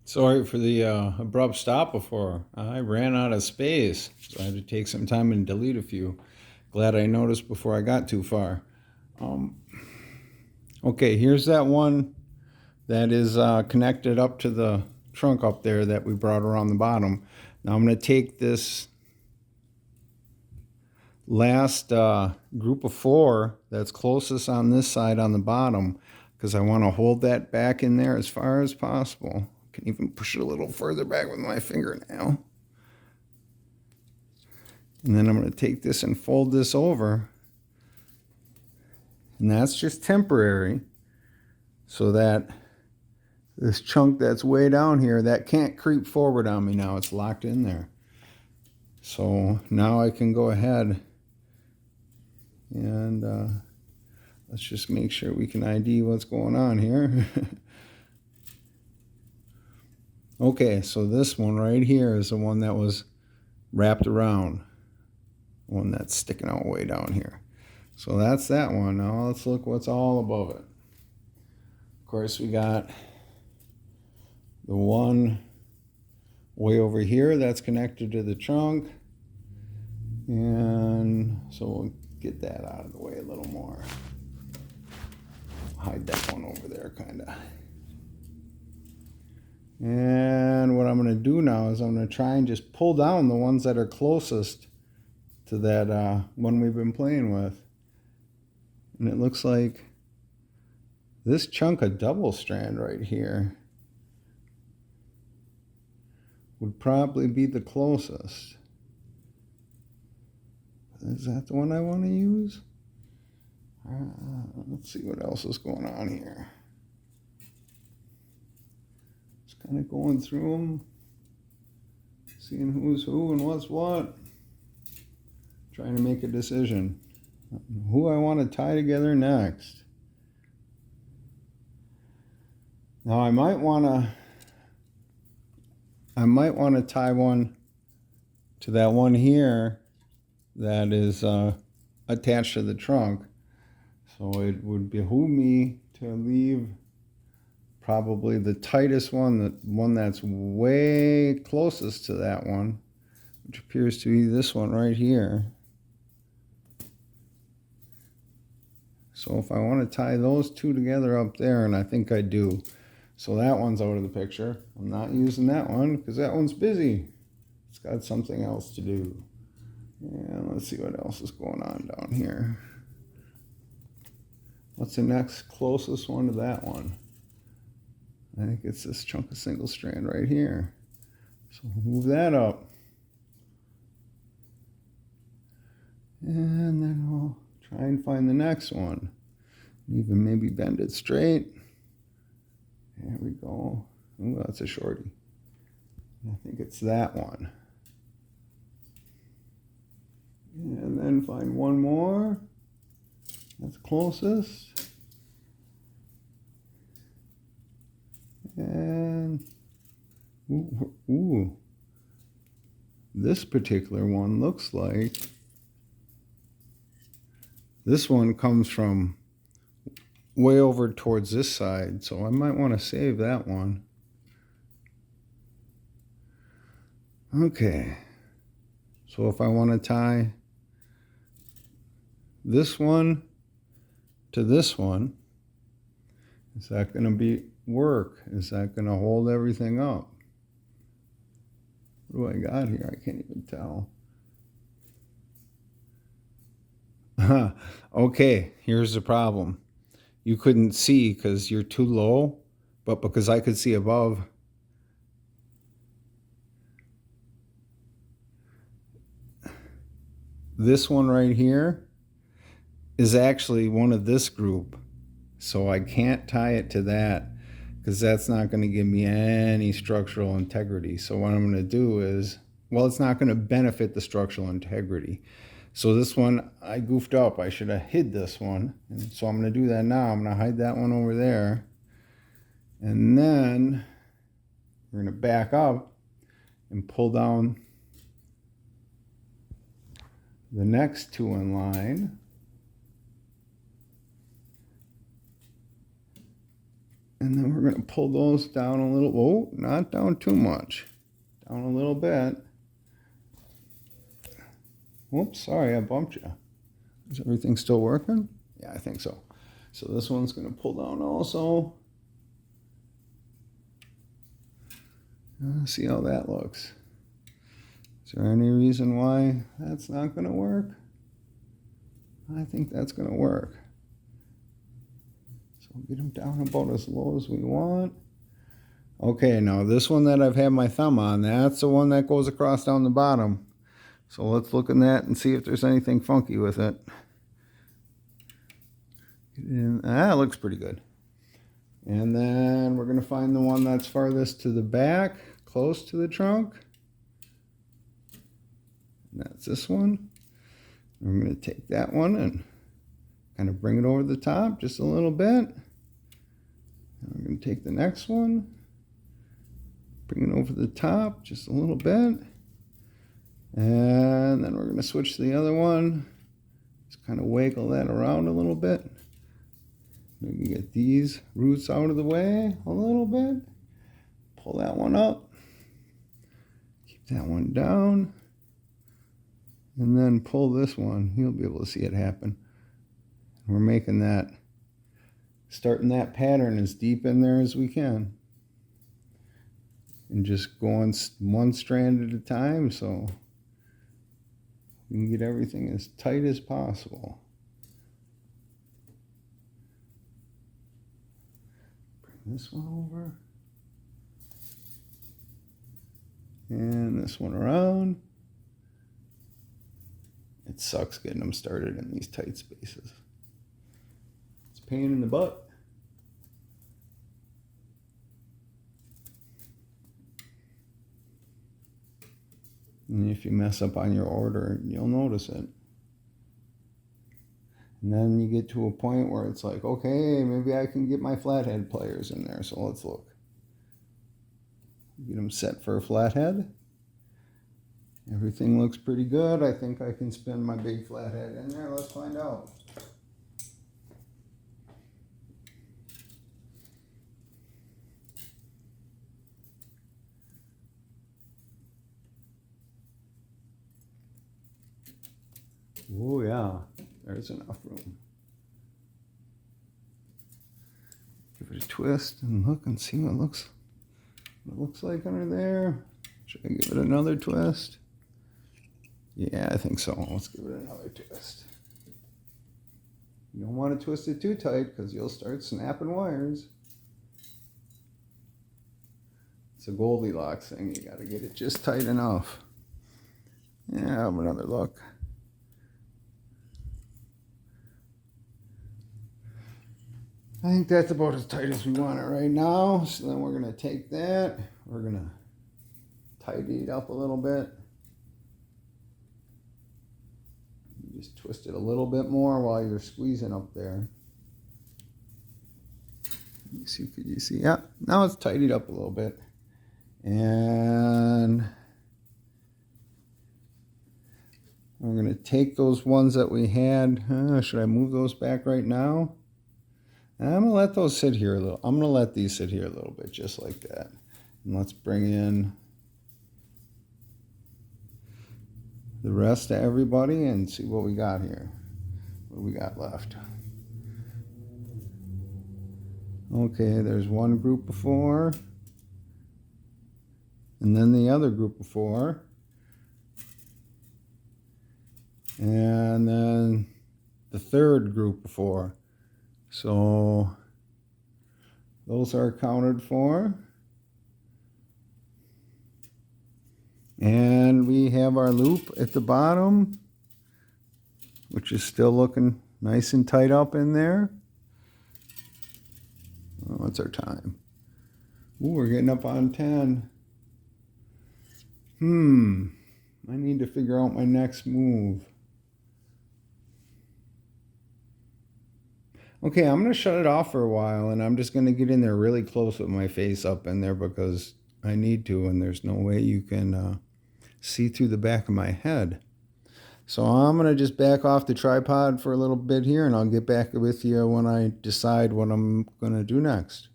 Sorry for the abrupt stop before. I ran out of space, so I had to take some time and delete a few. Glad I noticed before I got too far. Um, okay, here's that one that is connected up to the trunk up there that we brought around the bottom. Now I'm going to take this last group of four that's closest on this side on the bottom because I want to hold that back in there as far as possible. Can even push it a little further back with my fingernail. And then I'm going to take this and fold this over. And that's just temporary so that this chunk that's way down here, that can't creep forward on me now. It's locked in there. So now I can go ahead and let's just make sure we can ID what's going on here. Okay, so this one right here is the one that was wrapped around. One that's sticking out way down here. So that's that one. Now let's look what's all above it. Of course, we got the one way over here that's connected to the trunk. And so we'll get that out of the way a little more. Hide that one over there, kind of. And what I'm going to do now is I'm going to try and just pull down the ones that are closest to that one we've been playing with. And it looks like this chunk of double strand right here would probably be the closest. Is that the one I want to use? Let's see what else is going on here. Just kind of going through them, seeing who's who and what's what. Trying to make a decision. Who I want to tie together next. Now I might want to tie one to that one here that is attached to the trunk. So it would behoove me to leave probably the tightest one, the one that's way closest to that one, which appears to be this one right here. So if I want to tie those two together up there, and I think I do. So that one's out of the picture. I'm not using that one because that one's busy. It's got something else to do. And let's see what else is going on down here. What's the next closest one to that one? I think it's this chunk of single strand right here. So we'll move that up. And then we'll try and find the next one. Even maybe bend it straight. There we go. Oh, that's a shorty. I think it's that one. And then find one more. That's closest. And ooh, this particular one looks like this one comes from way over towards this side, so I might want to save that one. Okay, so if I want to tie this one to this one, is that going to work? Is that going to hold everything up? What do I got here? I can't even tell. Okay, here's the problem. You couldn't see because you're too low, but because I could see above. This one right here is actually one of this group. So I can't tie it to that because that's not going to give me any structural integrity. So what I'm going to do is, well, it's not going to benefit the structural integrity. So this one, I goofed up. I should have hid this one. And so I'm going to do that now. I'm going to hide that one over there. And then we're going to back up and pull down the next two in line. And then we're going to pull those down a little. Oh, not down too much. Down a little bit. Whoops, sorry, I bumped you. Is everything still working? Yeah, I think so. So this one's going to pull down also. See how that looks. Is there any reason why that's not going to work? I think that's going to work. So we'll get them down about as low as we want. Okay, now this one that I've had my thumb on, that's the one that goes across down the bottom. So let's look at that and see if there's anything funky with it. It looks pretty good. And then we're going to find the one that's farthest to the back, close to the trunk. And that's this one. I'm going to take that one and kind of bring it over the top just a little bit. And I'm going to take the next one, bring it over the top just a little bit. And then we're going to switch to the other one. Just kind of wiggle that around a little bit. Maybe get these roots out of the way a little bit. Pull that one up. Keep that one down. And then pull this one. You'll be able to see it happen. We're making that, starting that pattern as deep in there as we can. And just going one strand at a time so we can get everything as tight as possible. Bring this one over. And this one around. It sucks getting them started in these tight spaces. It's a pain in the butt. And if you mess up on your order, you'll notice it. And then you get to a point where it's like, okay, maybe I can get my flathead pliers in there. So let's look. Get them set for a flathead. Everything looks pretty good. I think I can spin my big flathead in there. Let's find out. Oh yeah, there's enough room. Give it a twist and look and see what it looks like under there. Should I give it another twist? Yeah, I think so. Let's give it another twist. You don't want to twist it too tight because you'll start snapping wires. It's a Goldilocks thing. You got to get it just tight enough. Yeah, have another look. I think that's about as tight as we want it right now. So then we're going to take that. We're going to tidy it up a little bit. Just twist it a little bit more while you're squeezing up there. Let me see, could you see? Yeah, now it's tidied up a little bit. And we're going to take those ones that we had. Should I move those back right now? I'm going to let those sit here a little. I'm going to let these sit here a little bit, just like that. And let's bring in the rest of everybody and see what we got here. What we got left. Okay, there's one group of 4. And then the other group of 4. And then the third group of 4. So those are accounted for. And we have our loop at the bottom, which is still looking nice and tight up in there. Oh, what's our time? Ooh, we're getting up on 10. I need to figure out my next move. Okay, I'm going to shut it off for a while, and I'm just going to get in there really close with my face up in there because I need to, and there's no way you can see through the back of my head. So I'm going to just back off the tripod for a little bit here, and I'll get back with you when I decide what I'm going to do next.